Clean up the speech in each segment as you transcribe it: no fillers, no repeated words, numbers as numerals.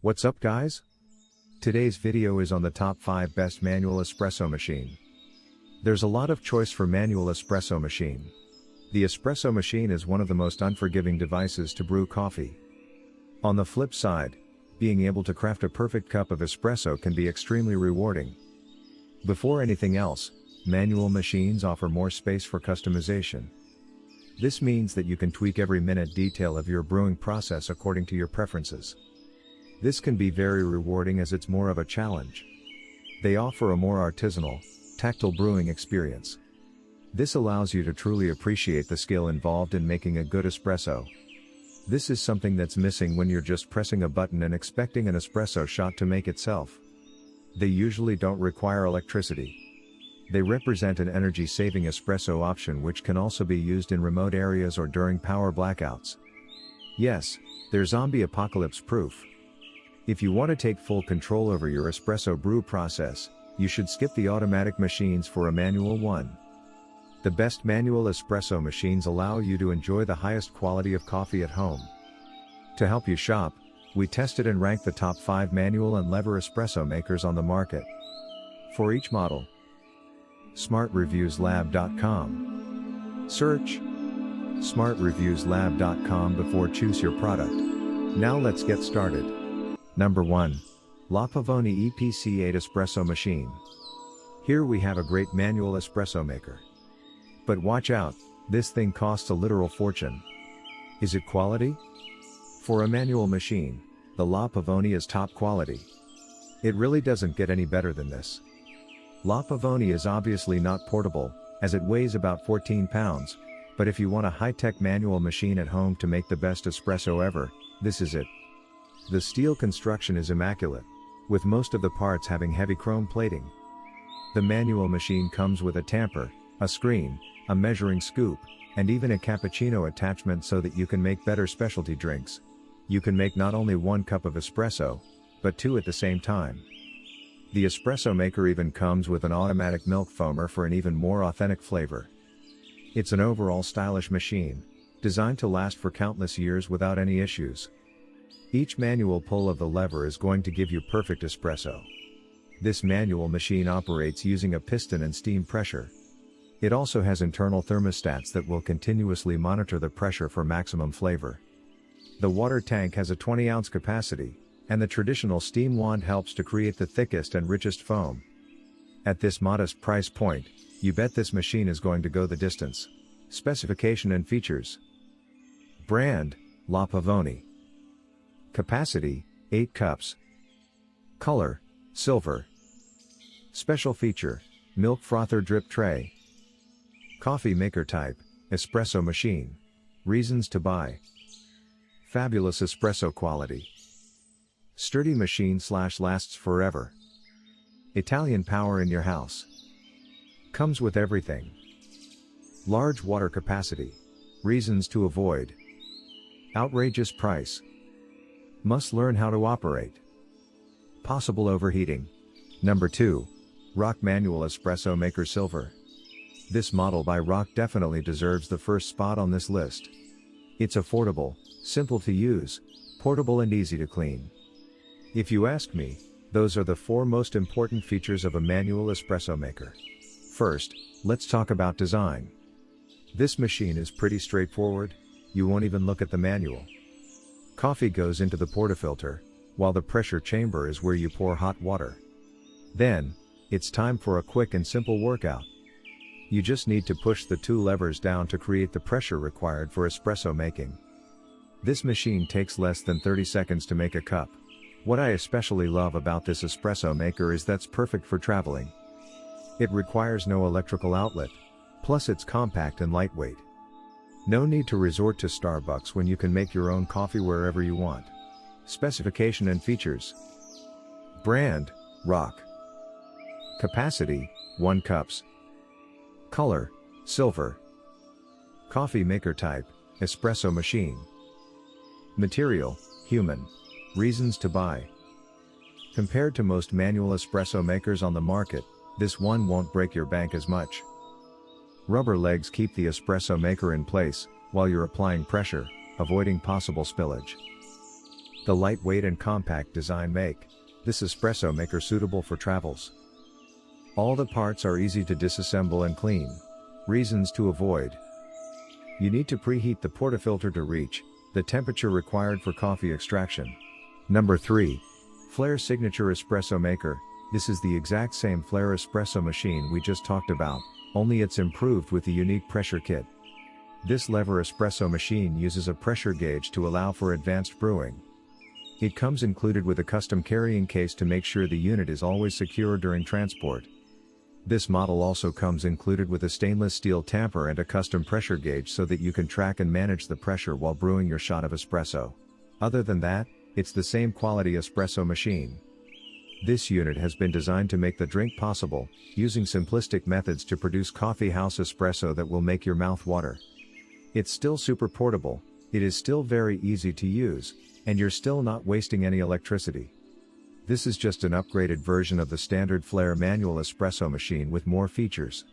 What's up guys? Today's video is on the top 5 best manual espresso machine. There's a lot of choice for manual espresso machine. The espresso machine is one of the most unforgiving devices to brew coffee. On the flip side, being able to craft a perfect cup of espresso can be extremely rewarding. Before anything else, manual machines offer more space for customization. This means that you can tweak every minute detail of your brewing process according to your preferences. This can be very rewarding as it's more of a challenge. They offer a more artisanal, tactile brewing experience. This allows you to truly appreciate the skill involved in making a good espresso. This is something that's missing when you're just pressing a button and expecting an espresso shot to make itself. They usually don't require electricity. They represent an energy-saving espresso option which can also be used in remote areas or during power blackouts. Yes, they're zombie apocalypse proof. If you want to take full control over your espresso brew process, you should skip the automatic machines for a manual one. The best manual espresso machines allow you to enjoy the highest quality of coffee at home. To help you shop, we tested and ranked the top 5 manual and lever espresso makers on the market. For each model, smartreviewslab.com. Search smartreviewslab.com before choose your product. Now let's get started. Number 1. LaPavoni PC16 Espresso Machine. Here we have a great manual espresso maker. But watch out, this thing costs a literal fortune. Is it quality? For a manual machine, the LaPavoni is top quality. It really doesn't get any better than this. LaPavoni is obviously not portable, as it weighs about 14 pounds, but if you want a high-tech manual machine at home to make the best espresso ever, this is it. The steel construction is immaculate, with most of the parts having heavy chrome plating. The manual machine comes with a tamper, a screen, a measuring scoop, and even a cappuccino attachment so that you can make better specialty drinks. You can make not only 1 cup of espresso, but 2 at the same time. The espresso maker even comes with an automatic milk foamer for an even more authentic flavor. It's an overall stylish machine, designed to last for countless years without any issues. Each manual pull of the lever is going to give you perfect espresso. This manual machine operates using a piston and steam pressure. It also has internal thermostats that will continuously monitor the pressure for maximum flavor. The water tank has a 20-ounce capacity, and the traditional steam wand helps to create the thickest and richest foam. At this modest price point, you bet this machine is going to go the distance. Specification and features. Brand, LaPavoni. Capacity, 8 cups. Color, silver. Special feature, milk frother drip tray. Coffee maker type, espresso machine. Reasons to buy. Fabulous espresso quality. Sturdy machine / lasts forever. Italian power in your house. Comes with everything. Large water capacity. Reasons to avoid. Outrageous price. Must learn how to operate. Possible overheating. Number 2. Rock Manual Espresso Maker Silver. This model by Rock definitely deserves the first spot on this list. It's affordable, simple to use, portable and easy to clean. If you ask me, those are the 4 most important features of a manual espresso maker. First, let's talk about design. This machine is pretty straightforward, you won't even look at the manual. Coffee goes into the portafilter, while the pressure chamber is where you pour hot water. Then, it's time for a quick and simple workout. You just need to push the 2 levers down to create the pressure required for espresso making. This machine takes less than 30 seconds to make a cup. What I especially love about this espresso maker is that's perfect for traveling. It requires no electrical outlet, plus it's compact and lightweight. No need to resort to Starbucks when you can make your own coffee wherever you want. Specification and features. Brand, Rock. Capacity, 1 cups. Color, silver. Coffee maker type, espresso machine. Material, human. Reasons to buy. Compared to most manual espresso makers on the market, this one won't break your bank as much. Rubber legs keep the espresso maker in place, while you're applying pressure, avoiding possible spillage. The lightweight and compact design make this espresso maker suitable for travels. All the parts are easy to disassemble and clean. Reasons to avoid. You need to preheat the portafilter to reach the temperature required for coffee extraction. Number 3. Flare Signature Espresso Maker. This is the exact same Flare espresso machine we just talked about, only it's improved with the unique pressure kit. This lever espresso machine uses a pressure gauge to allow for advanced brewing. It comes included with a custom carrying case to make sure the unit is always secure during transport. This model also comes included with a stainless steel tamper and a custom pressure gauge so that you can track and manage the pressure while brewing your shot of espresso. Other than that, it's the same quality espresso machine. This unit has been designed to make the drink possible, using simplistic methods to produce coffee house espresso that will make your mouth water. It's still super portable, it is still very easy to use, and you're still not wasting any electricity. This is just an upgraded version of the standard Flare manual espresso machine with more features.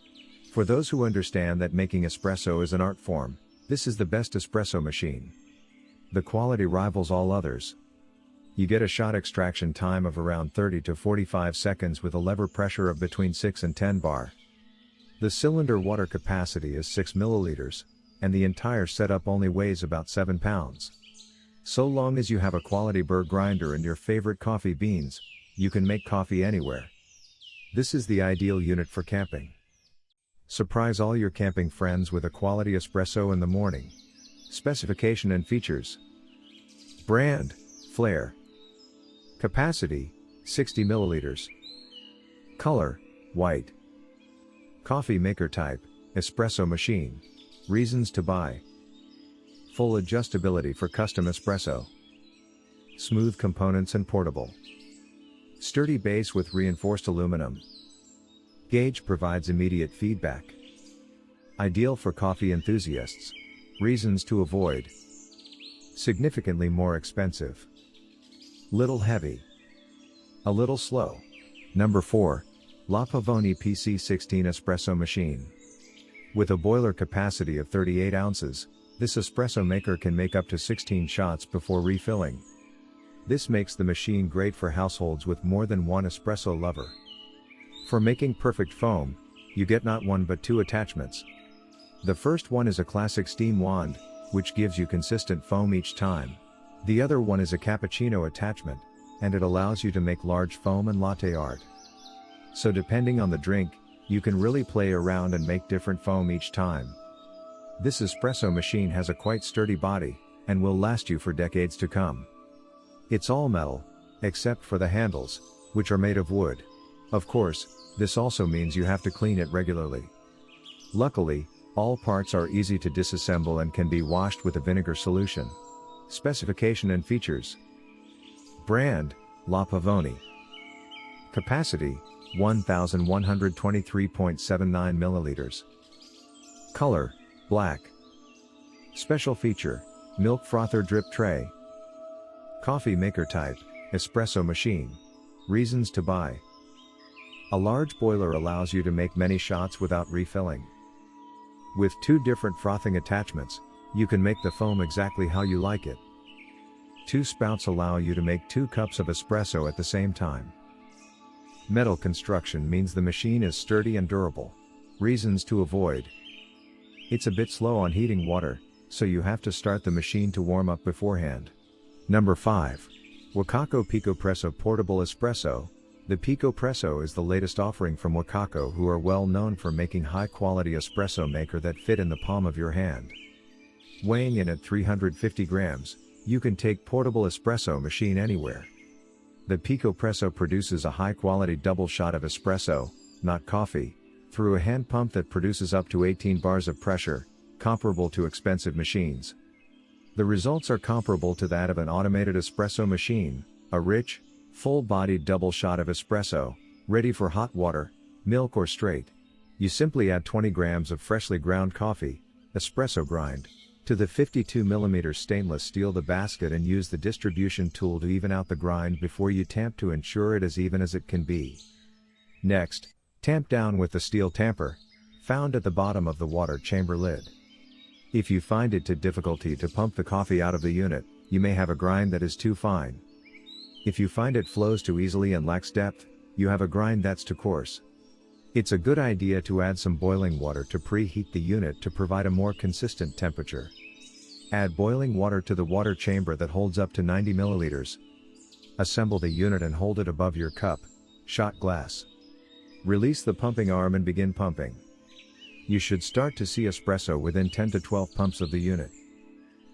For those who understand that making espresso is an art form, this is the best espresso machine. The quality rivals all others. You get a shot extraction time of around 30 to 45 seconds with a lever pressure of between 6 and 10 bar. The cylinder water capacity is 6 milliliters, and the entire setup only weighs about 7 pounds. So long as you have a quality burr grinder and your favorite coffee beans, you can make coffee anywhere. This is the ideal unit for camping. Surprise all your camping friends with a quality espresso in the morning. Specification and features. Brand, Flare. Capacity, 60 milliliters. Color, white. Coffee maker type, espresso machine. Reasons to buy. Full adjustability for custom espresso. Smooth components and portable. Sturdy base with reinforced aluminum. Gauge provides immediate feedback. Ideal for coffee enthusiasts. Reasons to avoid. Significantly more expensive. Little heavy. A little slow. Number 4. LaPavoni PC16 Espresso Machine. With a boiler capacity of 38 ounces, this espresso maker can make up to 16 shots before refilling. This makes the machine great for households with more than one espresso lover. For making perfect foam, you get not one but two attachments. The first one is a classic steam wand, which gives you consistent foam each time. The other one is a cappuccino attachment, and it allows you to make large foam and latte art. So depending on the drink, you can really play around and make different foam each time. This espresso machine has a quite sturdy body, and will last you for decades to come. It's all metal, except for the handles, which are made of wood. Of course, this also means you have to clean it regularly. Luckily, all parts are easy to disassemble and can be washed with a vinegar solution. Specification and features. Brand, LaPavoni. Capacity, 1123.79 milliliters. Color, black. Special feature, milk frother drip tray. Coffee maker type, espresso machine. Reasons to buy. A large boiler allows you to make many shots without refilling. With two different frothing attachments, you can make the foam exactly how you like it. Two spouts allow you to make 2 cups of espresso at the same time. Metal construction means the machine is sturdy and durable. Reasons to avoid. It's a bit slow on heating water, so you have to start the machine to warm up beforehand. Number 5. Wakako PicoPress Portable Espresso. The PicoPress is the latest offering from Wakako, who are well known for making high-quality espresso maker that fit in the palm of your hand. Weighing in at 350 grams, you can take portable espresso machine anywhere. The PicoPress produces a high-quality double shot of espresso, not coffee, through a hand pump that produces up to 18 bars of pressure, comparable to expensive machines. The results are comparable to that of an automated espresso machine, a rich, full-bodied double shot of espresso, ready for hot water, milk or straight. You simply add 20 grams of freshly ground coffee, espresso grind, to the 52mm stainless steel the basket and use the distribution tool to even out the grind before you tamp to ensure it as even as it can be. Next, tamp down with the steel tamper, found at the bottom of the water chamber lid. If you find it too difficult to pump the coffee out of the unit, you may have a grind that is too fine. If you find it flows too easily and lacks depth, you have a grind that's too coarse. It's a good idea to add some boiling water to preheat the unit to provide a more consistent temperature. Add boiling water to the water chamber that holds up to 90 milliliters. Assemble the unit and hold it above your cup, shot glass. Release the pumping arm and begin pumping. You should start to see espresso within 10 to 12 pumps of the unit.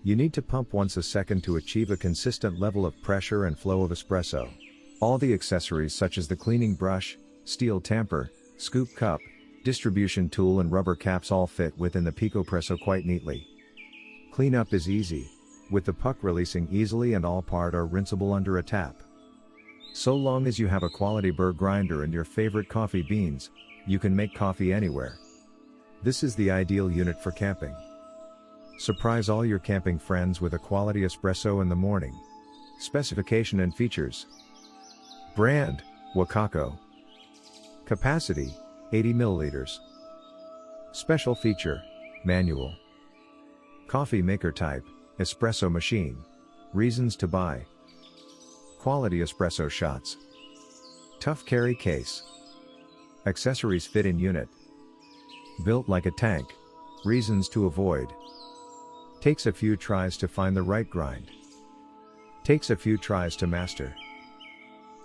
You need to pump once a second to achieve a consistent level of pressure and flow of espresso. All the accessories such as the cleaning brush, steel tamper, scoop cup, distribution tool and rubber caps all fit within the PicoPress quite neatly. Cleanup is easy, with the puck releasing easily and all part are rinsable under a tap. So long as you have a quality burr grinder and your favorite coffee beans, you can make coffee anywhere. This is the ideal unit for camping. Surprise all your camping friends with a quality espresso in the morning. Specification and features. Brand, Wakako. Capacity, 80 milliliters. Special feature, manual. Coffee maker type, espresso machine. Reasons to buy. Quality espresso shots. Tough carry case. Accessories fit in unit. Built like a tank. Reasons to avoid. Takes a few tries to find the right grind. Takes a few tries to master.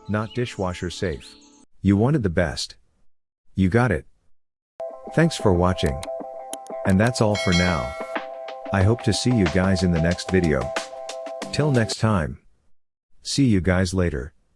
Not dishwasher safe. You wanted the best. You got it. Thanks for watching. And that's all for now. I hope to see you guys in the next video. Till next time. See you guys later.